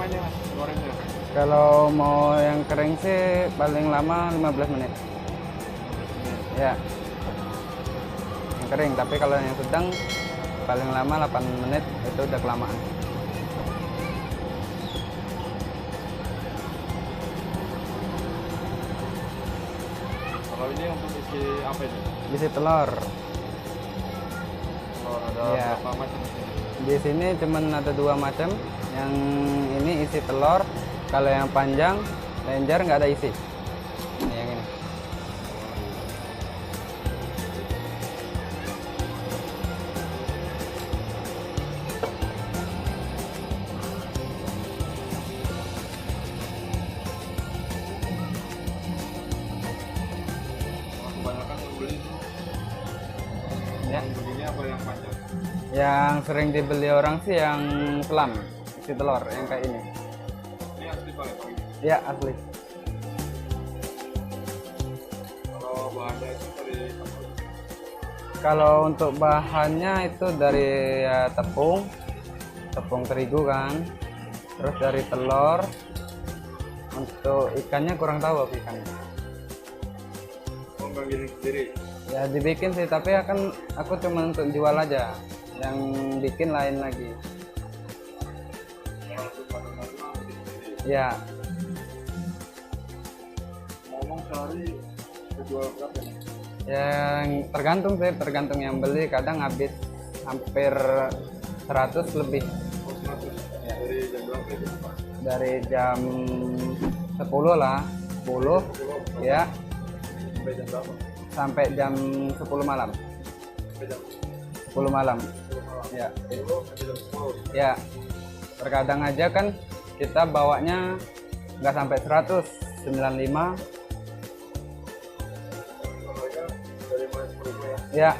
lamanya mas gorengnya? Kalau mau yang kering sih paling lama 15 menit. Ya, yang kering. Tapi kalau yang sedang paling lama 8 menit, itu udah kelamaan. Kalau ini untuk isi apa ini? Isi telur. Telur ada Iya. berapa macam di sini? Di sini cuman ada 2 macam. Yang ini isi telur. Kalau yang panjang lenjer nggak ada isi. Ini yang ini. Kebanyakan yang beli itu Ya. yang begini apa yang panjang? Yang sering dibeli orang sih yang selam, isi telur yang kayak ini. Ini asli pak ya? Ya, asli. Kalau bahannya itu dari apa? Kalau untuk bahannya itu dari ya, tepung terigu kan, terus dari telur. Untuk ikannya kurang tahu aku ikannya. Oh, bang gini sendiri. Ya dibikin sih, tapi akan aku cuma untuk jual aja. Yang bikin lain lagi. Kalau untuk makanan bikin sendiri. Ya, Ngomong sehari jual berapa nih? yang tergantung sih, tergantung yang beli. Kadang habis hampir 100 lebih. Oh, 100. Ya. Dari jam berapa itu pak? Dari jam 10 lah, 10 ya, Sampai jam berapa? sampai jam 10 malam. Sampai jam 10 malam. 10 malam. Ya, 10 sampai jam 10. ya. Terkadang aja kan kita bawanya nggak sampai 100, 95. Harga dari mulai 10 ya. Ya,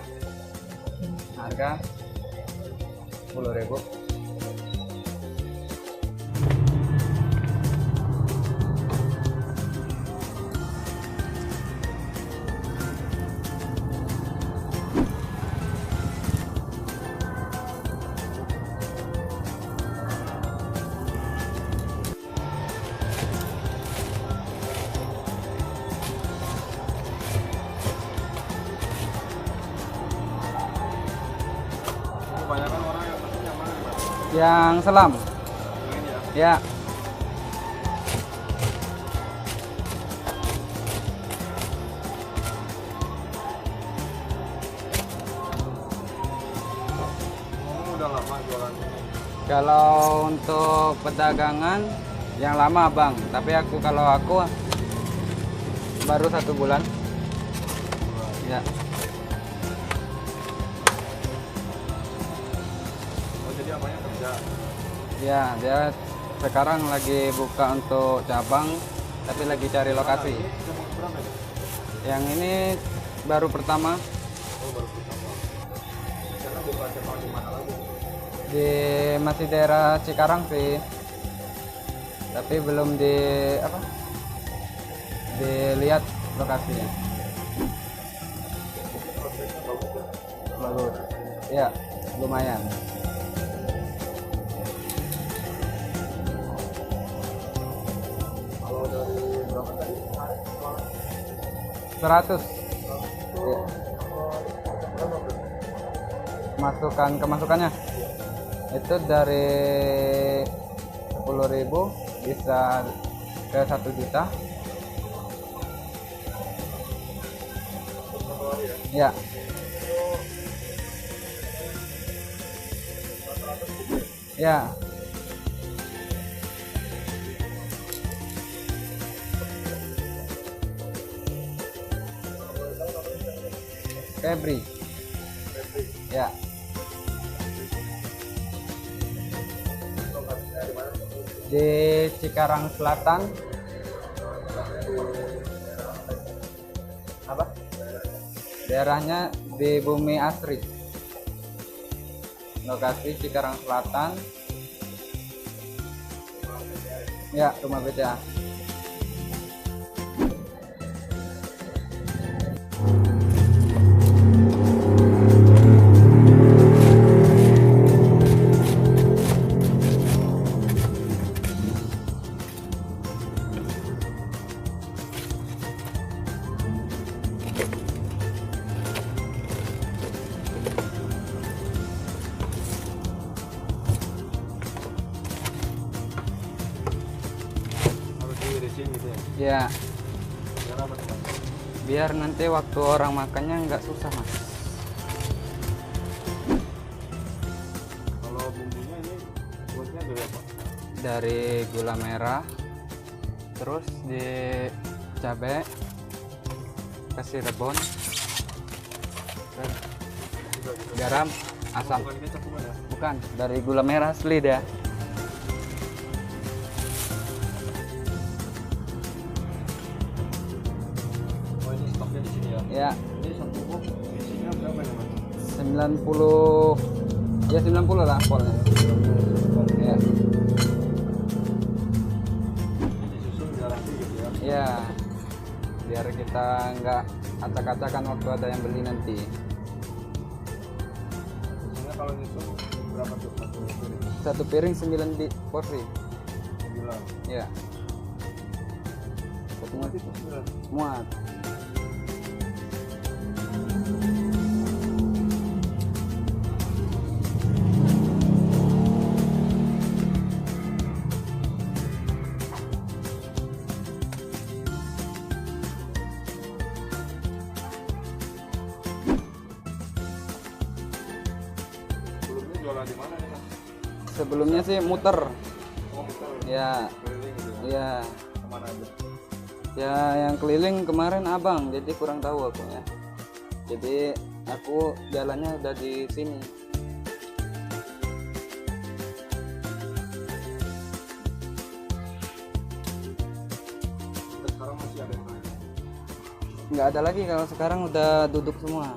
harga 10.000. Kebanyakan orang yang pesen yang mana pak? Yang selam. Yang ini ya. Ya, Oh, udah lama jualannya. kalau untuk pedagangan yang lama bang, tapi kalau aku baru 1 bulan. Ya, Oh, jadi apanya kerja? ya dia sekarang lagi buka untuk cabang, tapi lagi cari lokasi. Ini udah mau berapa ya? Yang ini baru pertama Oh, baru pertama. Karena buka cabang di mana lagi? di masih daerah Cikarang sih, tapi belum dilihat lokasinya. Prosesnya bagus ya. Bagus. Ya, lumayan. Kalau dari berapa tadi? 100. Itu Ya. berapa bro? Kemasukannya itu dari 10.000 bisa ke 1 juta. Satu hari ya? Ya, ya. Febri. Ya, Lokasinya di mana? di Cikarang Selatan. Apa? Daerahnya di Bumi Asri. Lokasi Cikarang Selatan. Ya, rumah BCA. Ya, Biar apa tuh, Mas? biar nanti waktu orang makannya nggak susah, Mas. Kalau bumbunya ini buatnya dari apa? Dari gula merah, terus di cabai, kasih rebon, terus garam, asam. Bukan kecap bukan ya? Bukan, dari gula merah asli dia. Oh ini stoknya di sini ya? Ya, Ini satu box isinya berapa ya, Mas? 90, ya 90 lah polnya. Ya, Disusun biar rapi gitu ya? ya, biar kita nggak acak-acakan waktu ada yang beli nanti. Biasanya kalau nyusun berapa tuh satu piring? Satu piring 9 porsi. 9. Ya, satu Muat itu 9. muat. Sebelumnya jualan di mana nih, Mas? Sebelumnya sih muter. Oh, muter. Ya, Keliling gitu ya? ya, Kemana aja? ya yang keliling kemarin abang, jadi kurang tahu aku ya. Jadi aku jalannya udah di sini. Sampai sekarang masih ada yang lain? Nggak ada lagi kalau sekarang udah duduk semua.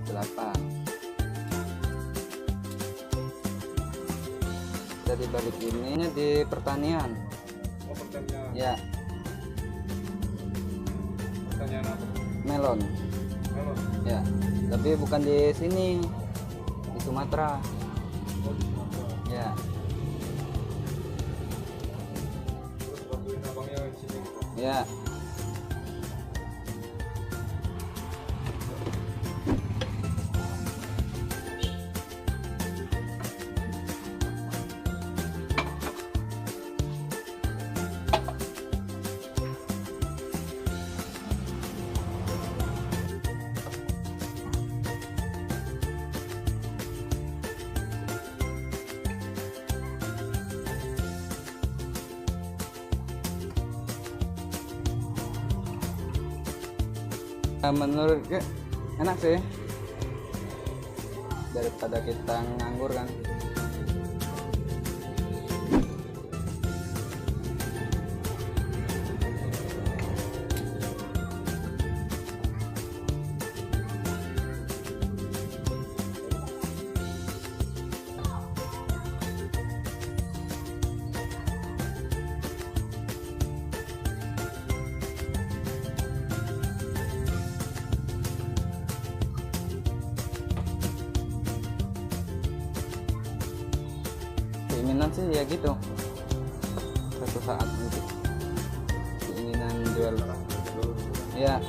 Delapan. Jadi balik ini di pertanian. Oh, pertanyaan. Ya, Pertanyaan apa? melon. Melon. Ya, tapi bukan di sini, di Sumatera. Oh, di Sumatera. Ya, Terus bantuin abangnya di sini gitu. ya. Menurutku enak sih, daripada kita nganggur kan. Keinginan sih ya gitu, suatu saat nanti keinginan jual. Ya,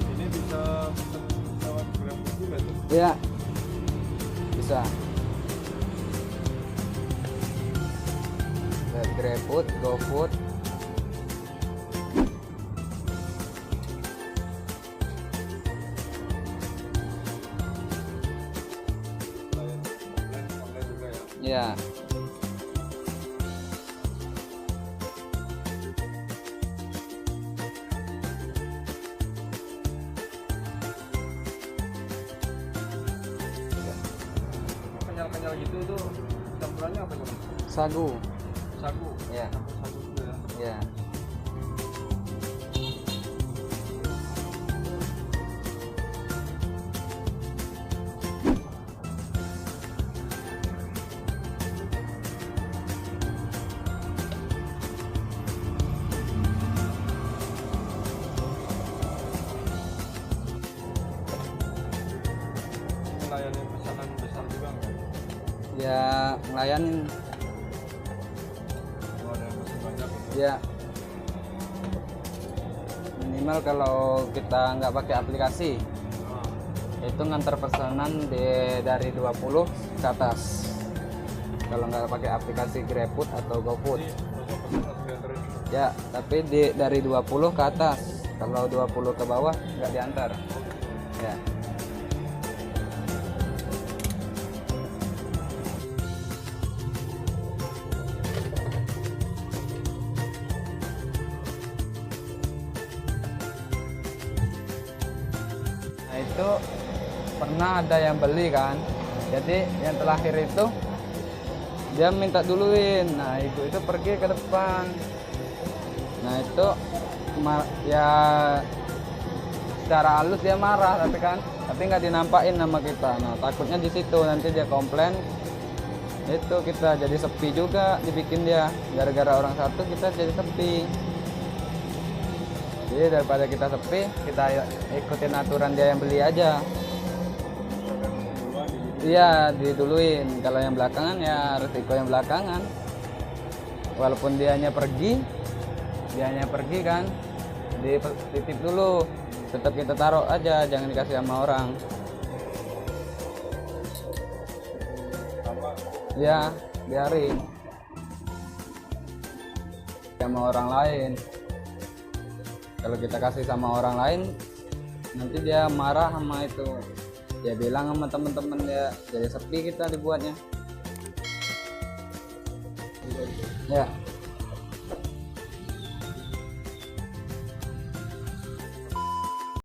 Ini bisa pesen pesawat Grab juga tuh. ya bisa. GrabFood, GoFood. Selain online juga ya. Ya, Kenyal-kenyal gitu tuh campurannya apa Bang? sagu. Sagu. Ya, Campur sagu juga ya. ya. melayani pesanan besar juga nggak? Ya ngelayanin. Kalau ada yang pesen banyak gitu. Ya minimal kalau kita nggak pakai aplikasi Nah, itu ngantar pesanan dari 20 ke atas. Kalau nggak pakai aplikasi GrabFood atau GoFood. jadi kalau pesen langsung dianterin. Ya, tapi dari 20 ke atas. Kalau 20 ke bawah nggak diantar. Ya. Nah, itu pernah ada yang beli kan. Jadi yang terakhir itu dia minta duluin. Nah, ibu itu pergi ke depan. Nah, itu ya secara halus dia marah tapi nggak dinampain nama kita. Nah, takutnya di situ nanti dia komplain, itu kita jadi sepi juga dibikin dia. Gara-gara orang satu kita jadi sepi. Jadi daripada kita sepi, kita ikutin aturan dia yang beli aja. Iya, diduluin. Kalau yang belakangan ya resiko yang belakangan. Walaupun dianya pergi kan, dititip dulu. Tetap kita taruh aja, jangan dikasih sama orang. Ya, biarin sama orang lain. Kalau kita kasih sama orang lain, nanti dia marah sama itu. Dia bilang sama temen-temen dia, jadi sepi kita dibuatnya. Ya.